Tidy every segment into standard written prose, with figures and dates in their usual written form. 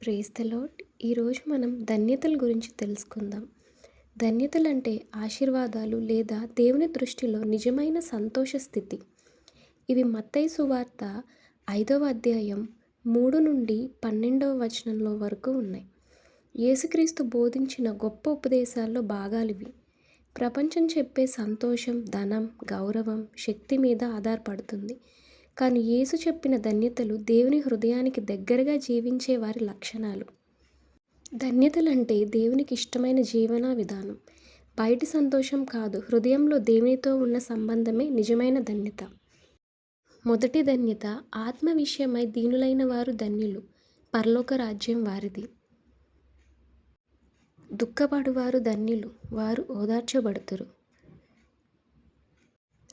Praise the lord. ఈరోజు మనం ధన్యతల గురించి తెలుసుకుందాం. ధన్యతలంటే ఆశీర్వాదాలు లేదా దేవుని దృష్టిలో నిజమైన సంతోష స్థితి. ఇవి మత్తయి సువార్త 5వ అధ్యాయం 3 నుండి 12వ వచనంలో వరకు ఉన్నాయి. యేసుక్రీస్తు బోధించిన గొప్ప ఉపదేశాల్లో భాగాలివి. ప్రపంచం చెప్పే సంతోషం, ధనం, గౌరవం, శక్తి మీద ఆధారపడుతుంది. కానీ యేసు చెప్పిన ధన్యతలు దేవుని హృదయానికి దగ్గరగా జీవించే వారి లక్షణాలు. ధన్యతలంటే దేవునికి ఇష్టమైన జీవన విధానం. బయటి సంతోషం కాదు, హృదయంలో దేవునితో ఉన్న సంబంధమే నిజమైన ధన్యత. మొదటి ధన్యత, ఆత్మ విషయమై దీనులైన వారు ధన్యులు, పరలోక రాజ్యం వారిది. దుఃఖపడువారు ధన్యులు, వారు ఓదార్చబడుతురు.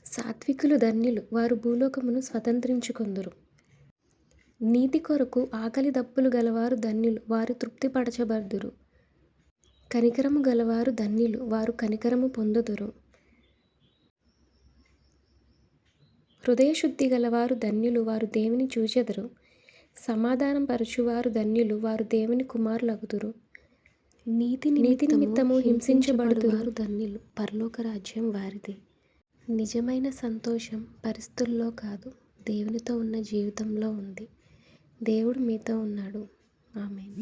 సాత్వికులు ధన్యులు, వారు భూలోకమును స్వతంత్రించుకొందురు. నీతి కొరకు ఆకలి దప్పులు గలవారు ధన్యులు, వారు తృప్తిపరచబడుదురు. కనికరము గలవారు ధన్యులు, వారు కనికరము పొందుదురు. హృదయశుద్ధి గలవారు ధన్యులు, వారు దేవుని చూచెదరు. సమాధానం పరచువారు ధన్యులు, వారు దేవుని కుమారులగుదురు. నీతి నిమిత్తము హింసించబడువారు ధన్యులు, పరలోక రాజ్యం వారిది. నిజమైన సంతోషం పరిస్థితుల్లో కాదు, దేవునితో ఉన్న జీవితంలో ఉంది. దేవుడు మీతో ఉన్నాడు. ఆమేన్.